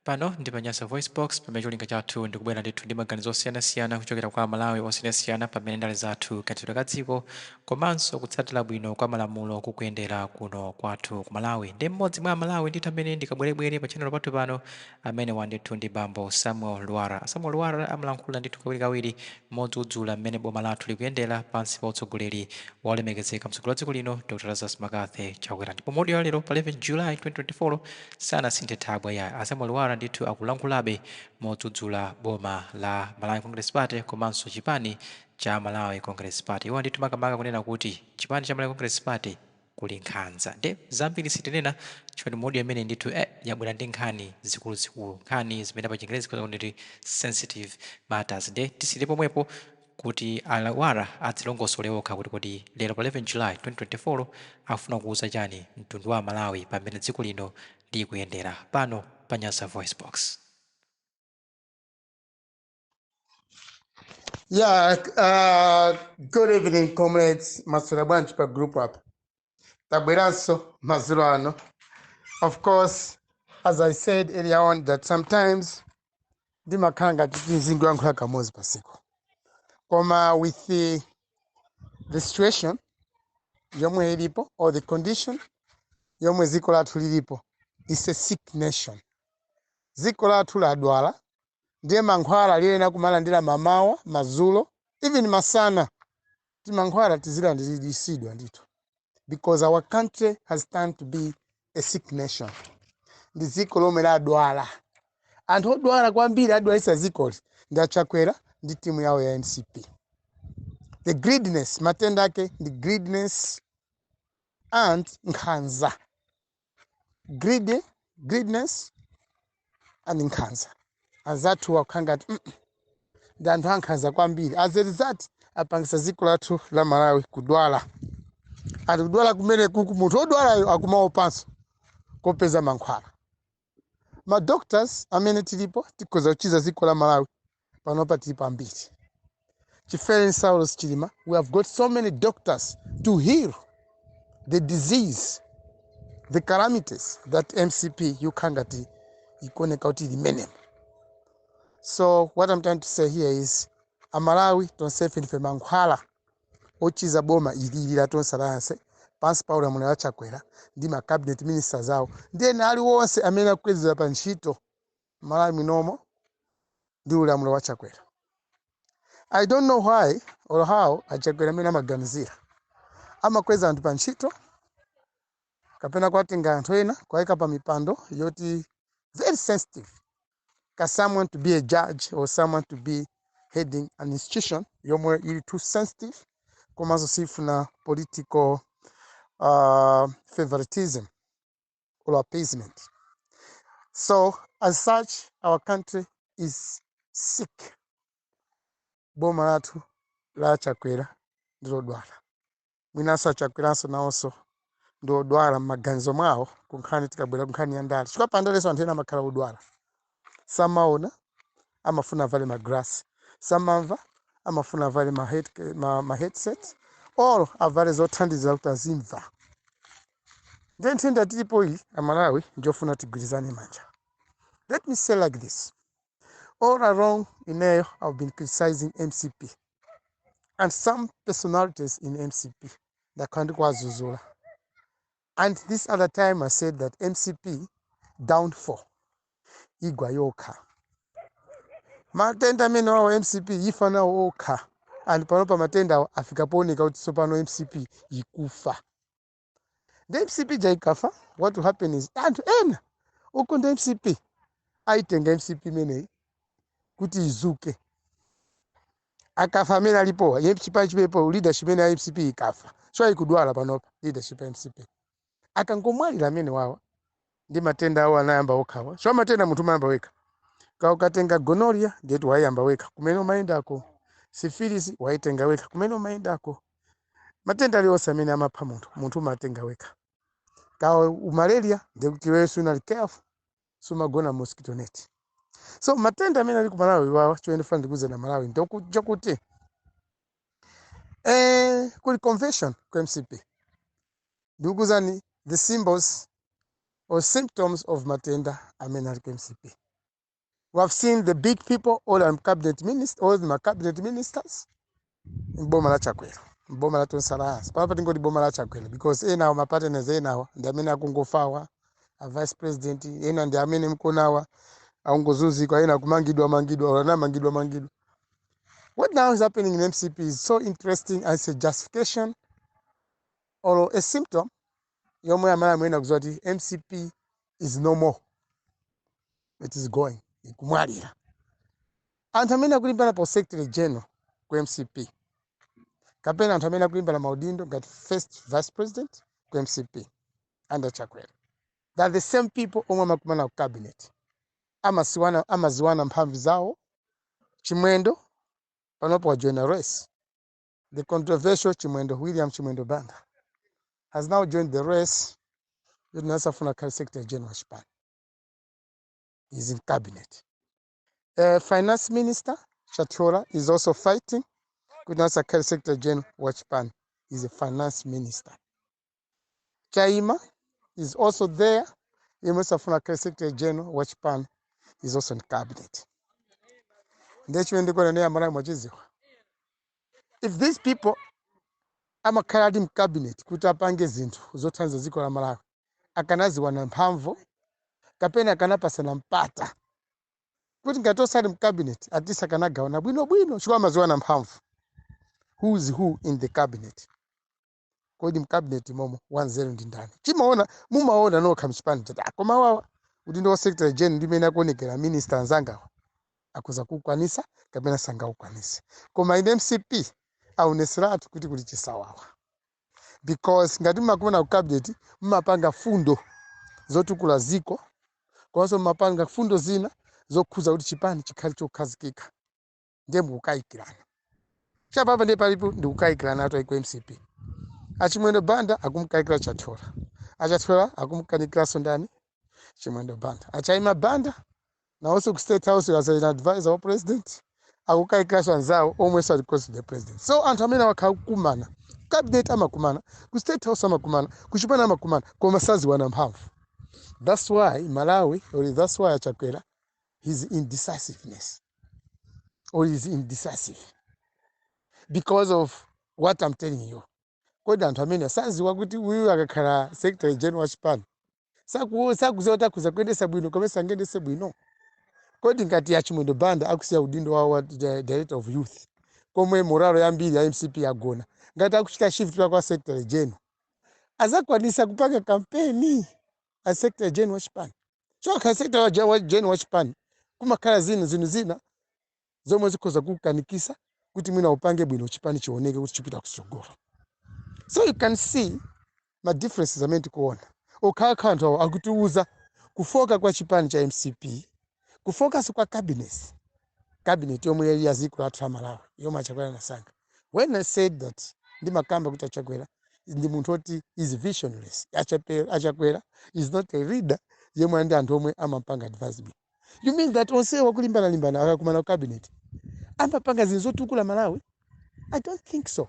Pano ndi panyasa voice box pamene cholinga chathu ndikubwera ndithu ndi maganizo osiyanasiyana kuchokera kwa Malawi osiyanasiyana pamene ndale zathu katswiri ka dziko komanso kutsatira bwino kwa malamulo kukuyendera kuno kwathu ku Malawi. Ndi mmodzi mwa Malawi ndithu amene ndikabwerebwere pa channel pathu pano amene wandithu ndi bambo Samuel Lwara. Samuel Lwara amalankhula ndithu kawirikawiri modzudzula mmene boma lathu likuyendera pansi pa utsogoleri wolemekezeka mtsogoleri wa dziko lino Dr. Lazarus Makathe Chakwera. Ndipo modi wa lero pa 11 July 2024 sanasinthe thabwa ya Samuel Lwara ndithu akulankhulabe modzudzula boma la Malawi Congress Party komanso chipani cha Malawi Congress Party. Iwo ndithu makamaka kunena kuti chipani cha Malawi Congress Party kuli nkhanza. Nde zambiri sitinena chifukwa modi amene ndithu yabwera ndi nkhani zikuluzikulu, nkhani zimene pa Chingerezi kuti sensitive matters. Nde tisili pomwepo kuti Lwara adzilongosole okha kuti lero pa 11 July 2024 afuna kuuza chani mtundu wa Malawi pamene dziko lino likuyendera. Pano panyasa voice box. Yeah, good evening, comrades. Masura Branch per group up. Tabweranso Mazurano. Of course, as I said earlier on, that sometimes the makanga tizingu yangu haka mozi pasiko. Koma with the situation yomwe ilipo or the condition yomwe ziko lathu lilipo, it's a sick nation. Ziko lathu la Lwara ndiye mankhwala liyena kumalandira mamawa, mazulo, even masana. Ti mankhwala tizila ndisidwa ndito. Because our country has turned to be a sick nation. Ndi ziko lomwe la Lwara. Anthu odwala kwambiri adwalisa zikoli ndi Chakwera ndi timu yawo ya MCP. The greediness, matenda ake, the greediness and Nkhanza. Greediness and Nkhanza. Azatu wakangati ndi anthu ankhanza kwambiri. As a result, apangisa ziko lathu la Malawi kudwala. Ati kudwala kumene kuku munthu odwalayo akumawo panso kopeza mankhwala. Ma doctors amene tilipo tikoza kuchiza ziko la Malawi panopa tilipo ambiri. Chifere Saulos Chilima, we have got so many doctors to heal the disease, the calamities that MCP yukangati ikoneka kuti limene. So what I'm trying to say here is Amalawi tonsefe ndife mankhwala ochiza boma ililira tonsalanse pansi pa ulamuliro wa Chakwera ndi ma cabinet ministers awo ndiye nali wonse amene akukwezera pa ntchito Malawi minomo ndi ulamuliro wa Chakwera. I don't know why or how Chakwera amene amaganizira amakweza anthu pa ntchito kapena kwatenga anthu ena kwaika pa mipando yoti very sensitive. Someone to be a judge or someone to be heading an institution yomwe ili too sensitive komanso sifuna political favoritism or appeasement. So as such, our country is sick. Boma lathu la Chakwera ndilo dwala. Mwinaso Chakweranso nawonso ndo dwala maganizo mwawo kunkhani tikabwera kunkhani ya ndale. Chifukwa pa ndale anthu ena amakhala odwala. Samaona amafuna vale magrasi, samamva amafuna vale ma headset, all avale zothandizira kuti azimva. Ndiye nthenda tilipo iyi Amalawi njofuna tigwirizane manja. Let me say like this. All along ineyo I've been criticizing MCP and some personalities in MCP that can't kwazuzula. And this other time I said that MCP downfall igwa yoka. Matenda mene wawo MCP yifana woka. And panopa matenda afika pooneka kuti sopano MCP ikufa. The MCP jaikafa, what will happen is anthu ena ukonda MCP aitenga MCP mene kuti izuke. Akafa mene alipo, chipani chipepo leadership mene ya MCP ikafa. So ikudwala panopa leadership ya MCP. Akangomwalira mene wawo ndi matenda awo anayamba okawa. So matenda munthu mayamba weka. Ukatenga gonorrhea ndiye wayamba weka. Kumene umayendako syphilis waitenga weka. Kumene umayendako matenda aliyonse amene amapha munthu umatenga weka. Malaria ndiye kuti wesu unali careful sumagona mosquito net. So matenda amene ali ku Malawi wawo choyenera ndikuze na Malawi ndikuja kuti kuli convention ku MCP. Ndikuzani the symbols or symptoms of matenda amene ali ku MCP. We have seen the big people, all the cabinet ministers, in Bomala Chakwera, Bomala to Saras, Papa Tingo Bomala Chakwera, because now my partners now, the Amina Kungo Fawa, a vice president, and the Aminim Kunawa, Angozuzi, Mangido. What now is happening in MCP is so interesting as a justification or a symptom. MCP is no more. It is going. Antamena kulimbana po secretary general kwa MCP. Kapena antamena kulimbana Maudindo got first vice president kwa MCP under Chakwera. They're the same people omama kumana cabinet. Amaziwana mphamvu zao Chimwendo panopo wa join a race. The controversial William Chimwendo Banda has now joined the race with Nasafuna Secretary General Chipani. He's in cabinet. Finance Minister Chatora is also fighting with Nasa Secretary General Chipani. He's a finance minister. Chaima is also there. Nasafuna Secretary General Chipani is also in cabinet. If these people amakaladim cabinet kutapange zintu zotanza ziko la Malawi akanaziwa na mphamvu kapena akanapasana mpata kuti ngatosali mu cabinet atisa kanagawana bwino chikwa maziwa na mphamvu. Who is who in the cabinet? Kodi mu cabinet momo 10 ndi ndani mumaona no kamchipani tata koma wawa kuti ndo secretary general ndimene akuonekera minister anzangawa akuza kukwanisa kapena sanga ukwanisa koma in MCP auneseratu kuti kuli chisawawa. Because ngati mmakuna ku cabinet mmapanga fundo zotukula ziko komanso mmapanga fundo zina zokhuza kuti chipani chikhali chokhazikika ndiye mukukayikirana. Chapapa ndiye palipo ndikukayikirana ato ku MCP. Achimwendo Banda akumukayikira Chatora. Achatora akumukanikiranso ndani Chimwendo Banda. Achaima Banda na also ku State House as an advisor of president akukayikira anzawo omwe so close to the president. So anthu amene wakakumana cabinet amakumana ku State House amakumana ku Chipani amakumana koma saziwana mphamvu. That's why Malawi, or that's why Chakwera, his indecisiveness, or is indecisive. Because of what I'm telling you. Kodi anthu amene saziwa kuti uyu akakhala secretary general Chipani. Sakuzota kuza kwendesa bwino komesa ngendese bwino. Kodi ngati ya Chimwendo Banda akusiya udindo wa director of youth. Komwe moralo yambiri ya MCP yagona. Ngati akuchita shift kwa secretary general. Azakwanisa kupanga kampeni a secretary general Chipani. So ka secretary general Chipani kumakhala zina zomwe zikhoza kukanikisa kuti mwina upange bwino Chipani chioneke kuti chipita kusogolo. So you can see my differences amene tikuona. Okhala kanthu akutiuza kufoka kwa Chipani cha MCP, kufocus kwa cabinet yomwe yali yaziko la Malawi yomwe Chakwera nasanga. When I said that ndimakamba kuti Chakwera ndi munthu oti is visionless. Chakwera is not a leader yemwe ndi anthu omwe amapanga advisement. You mean that onse wakulimbana akakumana cabinet amapanga zinthu zotukula Malawi? I don't think so.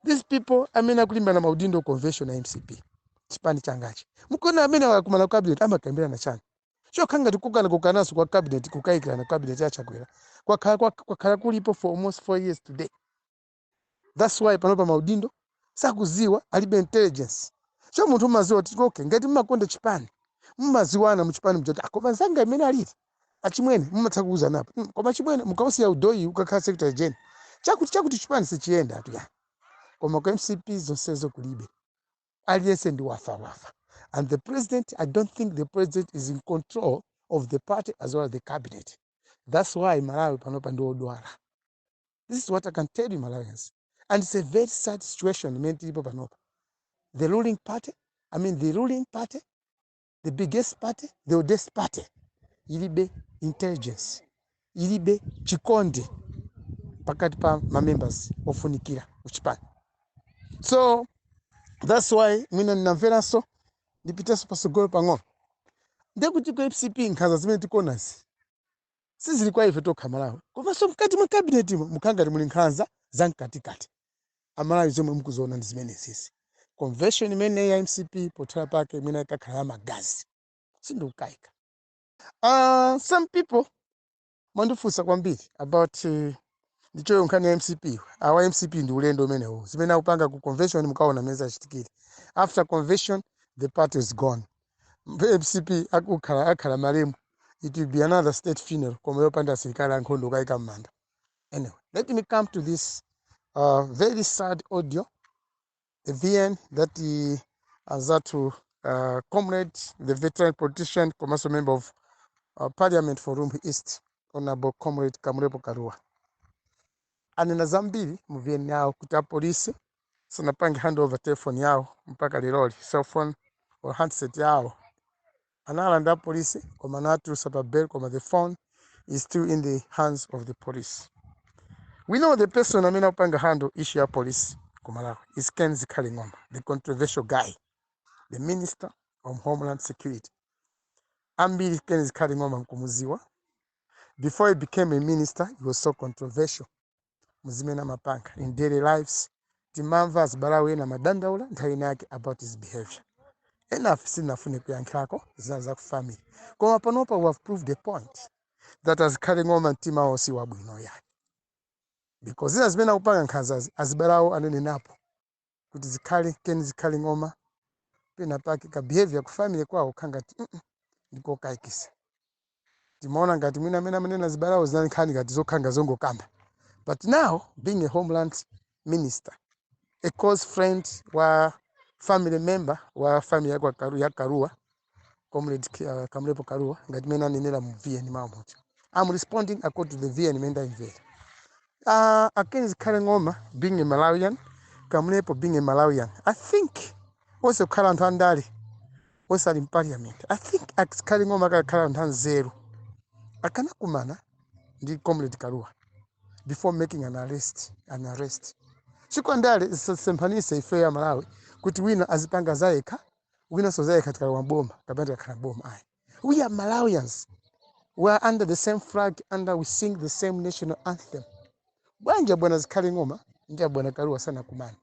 These people amene akulimbana maudindo convention na MCP Chipani changachi mukona amene akakumana cabinet amakambirana chani chokhanga tikukanaso kwa cabinet kukayikirana cabinet ya Chakwera kwa kulipo for almost 4 years today. That's why panopa maudindo sakuziwa alibe intelligence. So munthu maziwa kuti okay ngati mmakonda Chipani mmaziwana mu Chipani mjoti koma zanga imene aliti achimwene mmatsakuza napo koma chimwene mukausiya udoyi ukakhala secretary general chakuti Chipani sichiyenda atu ya koma kwa MCP zonsezo kulibe aliyense ndi wafa. And the president, I don't think the president is in control of the party as well as the cabinet. That's why Malawi panopa ndi Lwara. This is what I can tell you, Malawians. And it's a very sad situation many people panopa. The ruling party, the biggest party, the oldest party, ilibe intelligence, ilibe chikondi pakati pa members ofunikira uchipani. So that's why mina ninamvera so ndipitaso pasogolo pang'ono. Ndekuti kwa MCP Nkhanza zimene tikuonazi sizili kwa ife tokha Malawi. Koma so mkati mwa cabinet mukangati muli Nkhanza zamkati. Amalawi zomwe mukuzoona ndi zimene sisi. Convention imene ya MCP pothala pake mwina ikakhala magazi. Sindikukayika. Some people mandifunsa kwambiri about ndichoyo nkhani ya MCP. Our MCP ndi ulendo umenewu. Zimene akupanga ku convention mukaona meza achitikire. After convention, the party is gone. MCP akhala malemu. It will be another state funeral. Koma yopanda asilikali ankhondo kayika m'manda. Anyway, let me come to this very sad audio. The VN that Azatu comrade, the veteran politician, commercial member of Parliament for Rumbi East, Honorable Comrade Kamurepo Karua. Anena zambiri mu VN yao kuta polisi sanapanga hand over telephone yao mpaka liroli cell phone or handset yao. Analanda polisi koma natu sababel koma the phone is still in the hands of the police. We know the person amena upanga handle issue ya police kumalawi is Ken Zikalingoma, the controversial guy, the Minister of Homeland Security. Ambiri Ken Zikalingoma mkumuziwa. Before he became a minister, he was so controversial. Muzimena mapanga in daily lives. Timamva zibarawe na madandaula nthawi yake about his behavior. Enough sinafune kuyankhako zinaza ku family. Koma panopa we have proved the point that as Kalingoma ntima osi wabwino yake. Because zina zimena kupanga Nkhanza azibarawo anene napo. Kuti zikhale Ken Zikalingoma pena pake ka behavior ku family kwawo khangati ndiko kaikisa. Timaona ngati mwina mena manena zibarawo zinankhani ngati zokhanga zongokamba. But now, being a homeland minister, a close friend wa family member wa family ya Karua, comrade Kamurepo Karua, ngati mena nenera mu VN mamucho. I'm responding according to the VN menda invel. Against Kalingoma being a Malawian, Kamurepo being a Malawian. I think also ndale was in parliament. I think Kalingoma Kalanthan zero. Akana kumana ndi comrade Karua before making an arrest. Ndale sempanisa ife ya Malawi kuti wina azipanga zaeka, wina so zaeka katika maboma, kabanda kana boma ai. We are Malawians. We are under the same flag, we sing the same national anthem. Bwanja bwana Zikalingoma, ndia bwana Karua sana kumana.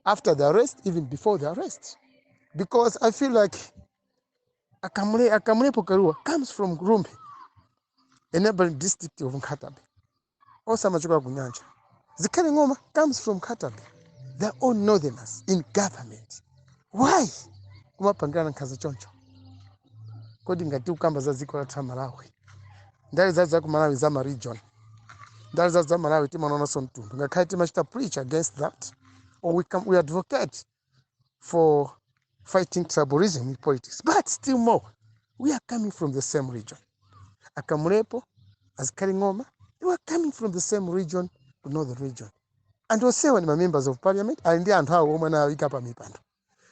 After the arrest, even before the arrest. Because I feel like Kamurepo Karua comes from Rumbi, a neighboring district of Nkatabe. Also machuka kunyanja. Zikalingoma comes from Katabe. They're all northerners in government. Why? Kumapangana Nkhanza choncho. Kodi ngati ukamba za ziko la Malawi. Ndale za ku Malawi za region. Ndale za Malawi timanono sontundu. Ngakhale timachita preach against that, or we advocate for fighting tribalism in politics. But still more, we are coming from the same region. Akamurepo, as Kalingoma, we are coming from the same region to another region. And also when my members of parliament, and they and how woman are ikapa mipando.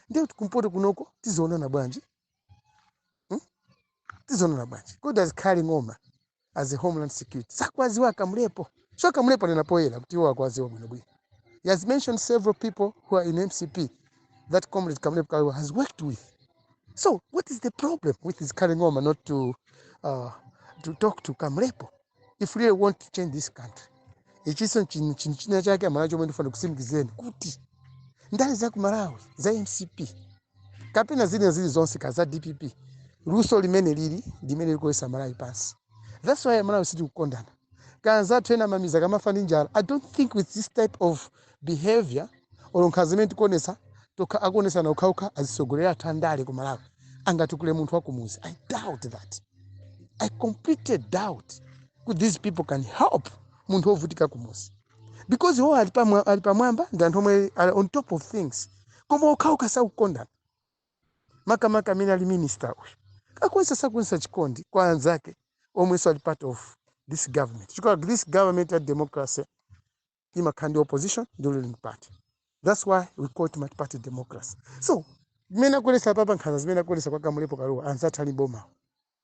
Ndio tukumpoto kunoko, tizoona na bwanji. Tizoona na bwanji. God is Kalingoma as a homeland security. Sakwaziwa Kamurepo. So Kamurepo ninapoela, kutiwa kwaziwa bwinobwino. He has mentioned several people who are in MCP that comrade Kamurepo has worked with. So what is the problem with his Kalingoma not to talk to Kamurepo if we really want to change this country? Ichiso china chake amanacho mwendufana kusimikizeni kuti ndale za ku Malawi za MCP kapena zili zonse kaza DPP luso limene likoyesa Malawi pansi. That's why Malawi siti kukondana. Kanza tena mamiza kama fani njala. I don't think with this type of behavior or nkazimenti konesa toka agonesa na ukauka azisogolera tandale ku Malawi angatukule muntu wa kumuzi. I doubt that. I completely doubt could these people can help muntu ovutika kumuzi. Because who alipa mwamba ndantomwe on top of things. Koma ukauka sa ukondana. Maka mina li minister uyu. Kakwesa sa kunsa chikondi kwa anzake omweso ali part of this government. Because this government had democracy. Ima kandi opposition, the ruling party. That's why we call it multi-party democracy. So, mena kulesa papa Nkhanza, mena kulesa kwa Kamurepo Karua, ansatali boma.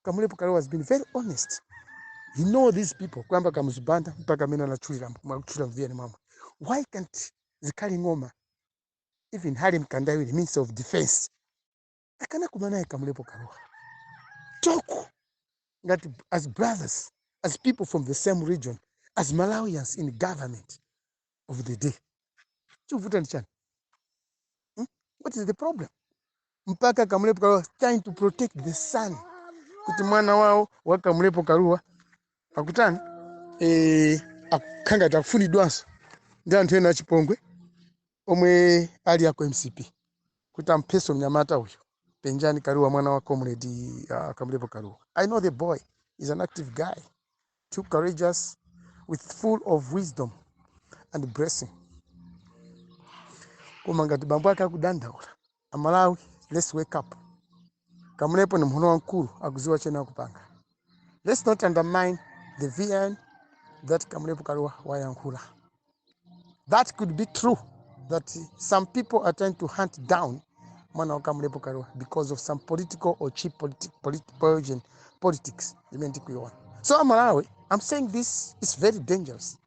Kamurepo Karua has been very honest. He know these people. Kwamba kamuzibanda, mpaka mena na chulila mviyani mama. Why can't Zikalingoma even hali mkandai with the Minister of Defense? Akana kumana Kamurepo Karua. Talk that as brothers, as people from the same region, as Malawians in government of the day. What is the problem? Mpaka Kamurepo Karua trying to protect the son kuti mwana wawo wakamulepo kaluwa akutani akukanga takufunidwanso ndi anthu ena achipongwe omwe ali ako MCP kuti ampheso mnyamata uyu Penjani Kaluwa mwana wa comrade Kamulepo Kaluwa. I know the boy is an active guy, too courageous, with full of wisdom and blessing. Kumangati bambu akakudandaula Amalawi, let's wake up. Kamulepo ni mhono wankulu akuziwa chena kupanga. Let's not undermine the VN that Kamulepo Kaluwa wayankula. That could be true, that some people are trying to hunt down mwana wa Kamulepo Kaluwa because of some political or cheap politics. So Malawi, I'm saying this is very dangerous.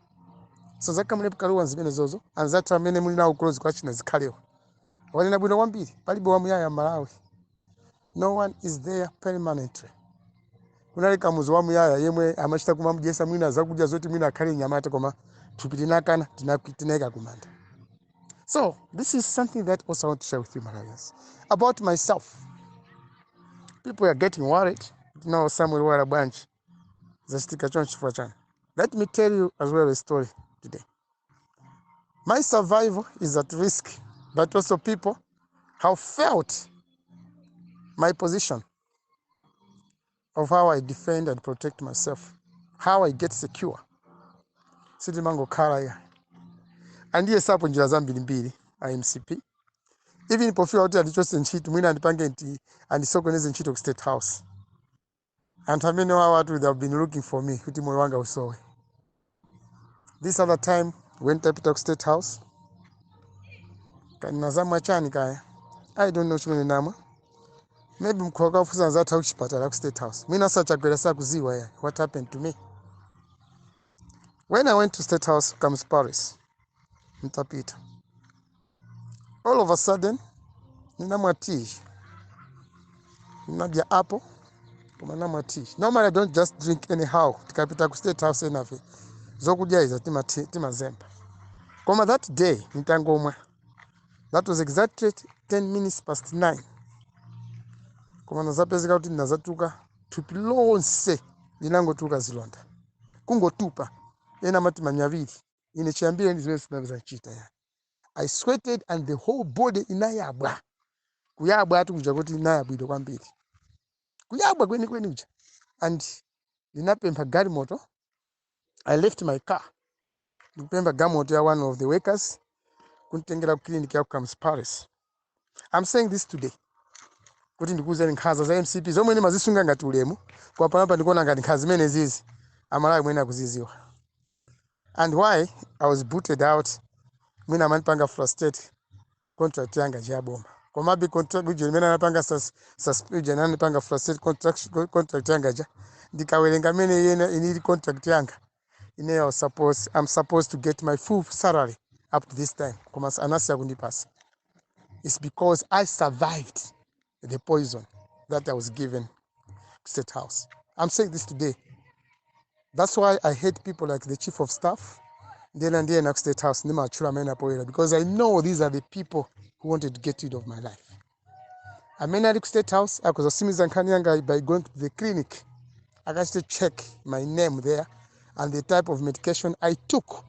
So za Kamulepo Kaluwa nzimene zozo, and that amene muli nawo close kwa china zikhalewa. Walina bwino kwambiri, palibe wamuyaya Malawi. No one is there permanently. Kunali kamuzo wamuyaya yemwe amachita kumamujesa mwina zakudya zoti mwina akhale nyamata koma tupitinakana tinaika kumanda. So this is something that also I want to share with you, Malawians. About myself. People are getting worried. Now Samuel Lwara branch. Let me tell you as well a story today. My survival is at risk, but also people have felt my position of how I defend and protect myself, how I get secure. Sidi mango kala ya. And yes, hapo njira zambili mbili, MCP. Even if I out alichose nchito, mwina anipange nti, anisoko neze nchito State House. And I know how they have been looking for me, kuti moyo wanga usowe. This other time, went up to State House. Kanina zamkati kaya. I don't know chumene nama. Maybe mkwaga ufuza nzata uchipatala State House. Mina sacha kwelesa kuziwa ya. What happened to me? When I went to State House, comes Paris. Mtapita. All of a sudden, ninamwa tea. Ninabia apple. Kumanamwa tea. Normally I don't just drink anyhow. Tikapita ku State House enafe. Zokudya iza tima zempa. Koma that day, nitangomwa. That was exactly 10 minutes past 9. Koma nazapezeka kuti nazatuka tupi lonse linangotuka zilonda. Kungotupa. Ena mati manyaviri. Ine chiambire ndi zimene sinaweza chita ya. I sweated and the whole body inayabwa. Kuyabwa atu kuja kuti inayabwide kwambiri. Kuyabwa kweni uja. And linapempa gari moto. I left my car. Nipempa gari moto ya one of the workers. Kuntengera clinic ya comes Paris. I'm saying this today. Kuti ndikuze Nkhanza za MCP. Zomwe ni mazisunga ngati ulemu. Kwa panapa ndikuona ngati Nkhanza zimene zizi. Amalawi mwena kuziziwa. And why I was booted out. Mwina manipanga frustrate contract yanga jaboma. Kwa mabi contract ujye mena napanga suspend nanipanga frustrate contract yanga ja. Ndikawelenga mene yena inili contract yanga. I'm supposed to get my full salary up to this time. Koma anasi yakundipasa. It's because I survived the poison that I was given State House. I'm saying this today. That's why I hate people like the Chief of Staff, then State House, because I know these are the people who wanted to get rid of my life. I mean, at State House, I was a Nkhanza by going to the clinic. I got to check my name there and the type of medication I took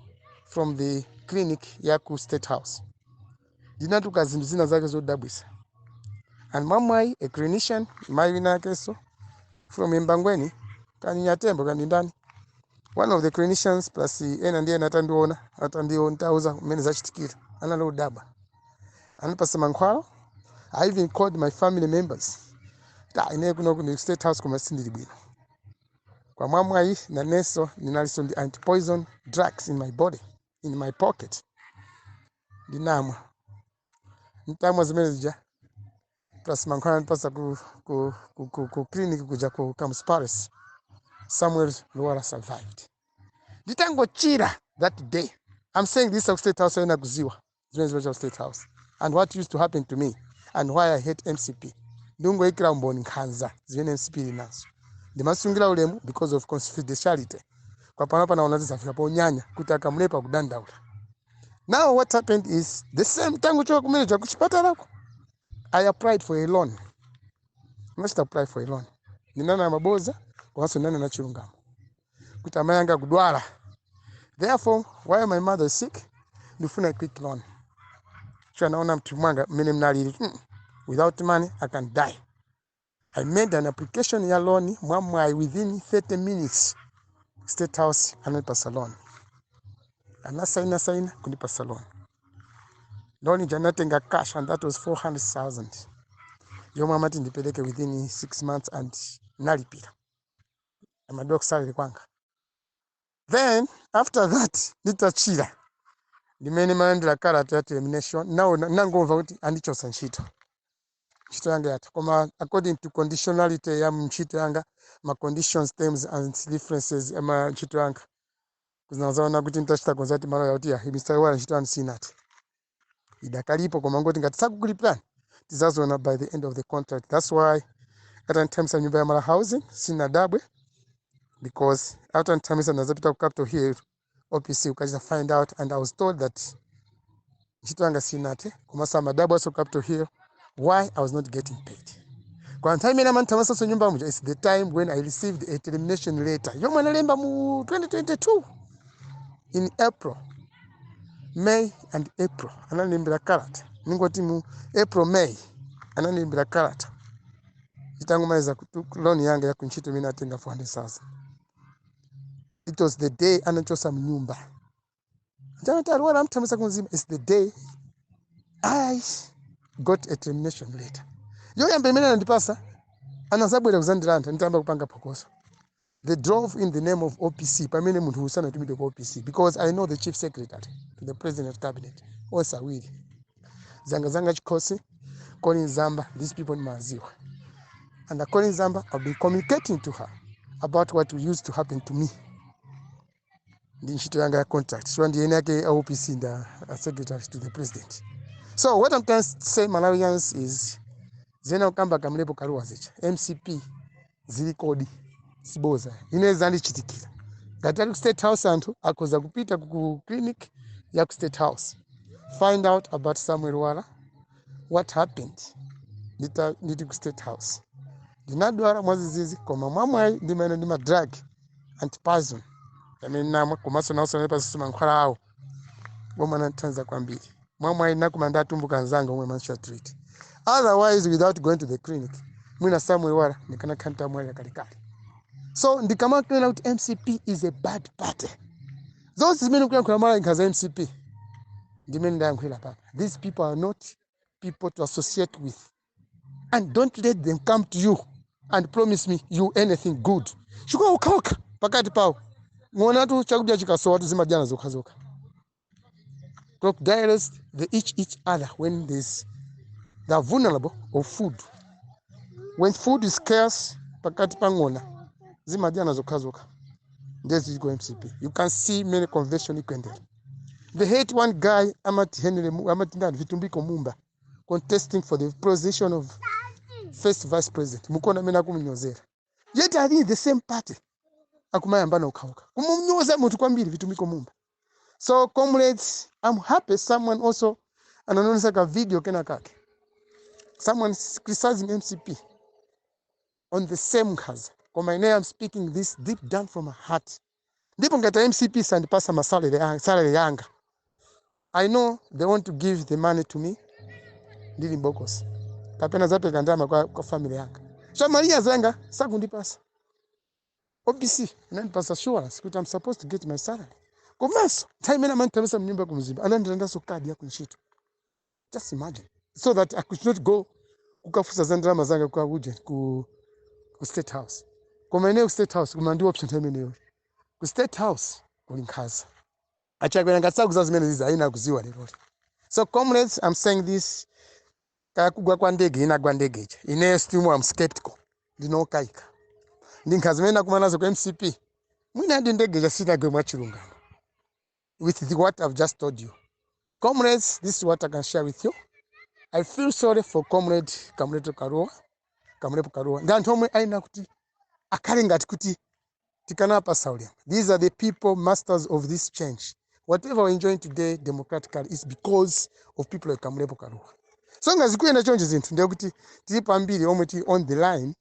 from the clinic Yaku State House. Dinatuka zimzina zake zo dabwisa. And mamai, a clinician, Marina Keso, from Mbangweni, Kanyatembo, Kanindani. One of the clinicians plus the atandiona tauza mene zachitikira analo daba anipasa mankhwala. I even called my family members ine kuno ku State House kuma sindili bwino kwa mwamwa na neso ninaliso ndi anti-poison drugs in my body, in my pocket. Dinamwa ntamwa zimene zija plus mankhwala nipasa ku clinic kuja ku Campus Paris. Samuel Lwara survived. Ditango chira that day. I'm saying this of State House ena kuziwa. State House. And what used to happen to me and why I hate MCP. Dungo ikira mboni Nkhanza zivene MCP nazo. Ndimasungira ulemu because of confidentiality. Kwa panapa na onaziza fika po nyanya kutaka mlepa kudandaula. Now what happened is the same tangu choka kumene cha kuchipata lako. I applied for a loan. I must apply for a loan. ninana maboza komanso nana na chilungamo kuti amayi anga kudwala. Therefore, while my mother is sick, ndifuna a quick loan. So naona mtu mwanga mmene mnalili, without money I can die. I made an application ya loan mwamwayi within 30 minutes. State House ananipasa loan. Anasaina kunipasa loan. Loan janatenga cash and that was 400,000. Yomwe amati ndipeleke within 6 months and nalipira. Amadok salary kwanga. Then after that nitachira. Ndimene malandira karata ya termination. Now nangomva kuti andichosa ntchito. Ntchito yanga yata. Koma according to conditionality ya ntchito yanga, ma conditions, terms and differences ama ntchito yanga. Kuznazaona kuti ntachita konzati malo ya utia Mr. Lwara ntchito yanga sinati. Idakalipo koma ngoti ngati sakukulipirani tizazoona by the end of the contract. That's why at times nyumba ya mala housing sina dabwe, because after times nazapita ku capital here OPC ukaja find out, and I was told that ntchito yanga sinate kumasa madabwe so capital here, why I was not getting paid. Kwa time ina mantamasa so nyumba muja, it's the time when I received a termination letter yomwe nalemba mu 2022 in April, May and April. Ananimbira karata ningoti mu April May ananimbira karata itangumaliza loan yanga ya kunchito mina atenga 400,000. It was the day anachosa mnyumba. Janata Lwara mtamasa kunzima. It's the day I got a termination letter. Yo yambe mena ndipasa anazabwera kuzandiranta nitamba kupanga pokoso. They drove in the name of OPC. Pamene muntu usana tumide kwa OPC because I know the chief secretary to the president cabinet. Osa wili. Zanga chikosi, Colin Zamba, these people in Maziwa. And according Zamba, I've been communicating to her about what used to happen to me. The ntchito yanga ya contract. So and the OPC the secretary to the president. So what I'm trying to say, Malawians, is zena ukamba kamlepo karuwa zicha. MCP zili kodi siboza. Ineza ndichitikira. Gatali State House antu akoza kupita ku clinic ya State House. Find out about Samuel Lwara. What happened? Niti ku State House. Dinadwara mwazizizi koma mwamwayi ndimene ndima drug antipoison. Namwe kumaso naso nepa sisuma nkwala awo. Womana ntanza kwambiri. Mwamwayi nakumanda tumbuka nzanga omwe mansha treat. Otherwise, without going to the clinic, mwina Samuel Lwara nikana kanta mwali kalikali. So ndikama clean out MCP is a bad party. Those men who kwa mara Nkhanza MCP. Ndimene ndankwila papa. These people are not people to associate with. And don't let them come to you and promise me you anything good. Shuka ukauka pakati pao. Ngona tu chakubya chikasowa tu zima jana zokazoka. Crocodiles, they each other when they are vulnerable of food. When food is scarce, pakati pangona zima jana zokazoka. This is go MCP. You can see many convention equendel. They hate one guy, Amati Vitumbiko Mumba, contesting for the position of first vice president. Mukona mena kuminyozera. Yet I think the same party. Akumaya mbana ukauka. Kumunyoza mutu kwambiri Vitumbiko Mumba. So comrades, I'm happy someone also ananonisa ka video kena kake. Someone criticizing MCP on the same Nkhanza. For my name, I'm speaking this deep down from my heart. Ndipo ngata MCP sandi pasa salary yanga. I know they want to give the money to me. Ndili mbokos. Kapena zape kandama kwa family yanga. So Maria Zenga, sakundi pasa. OPC, pasa assurance, kuti I'm supposed to get my salary. Kumaso, time ena mantamisa mnyumba kumziba. Anandanda so kadi ya kunshito. Just imagine. So that I could not go kukafusa zandrama zanga kwa uje ku State House. Kwa maeneo State House, kumandiwa option time eneo. Ku State House, kuli Nkhanza. Achagwe ngatsa kuzazimene ziza haina kuziwa lero. So comrades, I'm saying this, kaya kugwa kwa ndege inagwa ndege ichi. Ine still I'm skeptical. Ndinokaika. Ndi Nkhanza mena kumanazo kwa MCP. Mwina ndi ndege jasita gwe mwachilunga. With what I've just told you. Comrades, this is what I can share with you. I feel sorry for comrade Kamlepo Karuwa. Ndantomwe aina kuti akaringati kuti tikana pa Saudi. These are the people masters of this change. Whatever we're enjoying today democratically is because of people like Kamlepo Karuwa. So ngazikuenda chonje zinthu ndiye kuti tili pambiri omwe ti on the line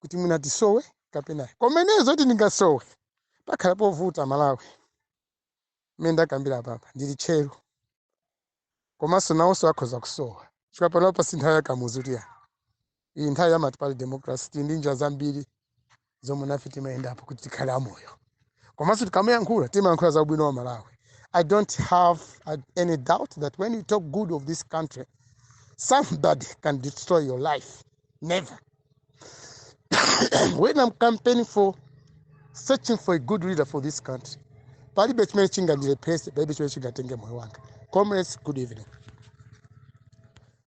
kuti mwina tisowe kapena komenezo kuti ndingasowe pakhala povuta Malawi mmene ndakambira papa ndili tcheru komanso nawonso akhoza kusowa chifukwa panopa si nthawi yakamuzu kuti iyi nthawi ya multi-party democracy tili ndi njira zambiri zomwe nafe timayendapo kuti tikhale amoyo komanso tikamayankhula timayankhula za ubwino wa Malawi. I don't have any doubt that when you talk good of this country, somebody can destroy your life. Never. When I'm campaigning for, searching for a good leader for this country, palibe chimene chingandilepese, palibe chimene chingatenge moyo wanga. Comrades, good evening.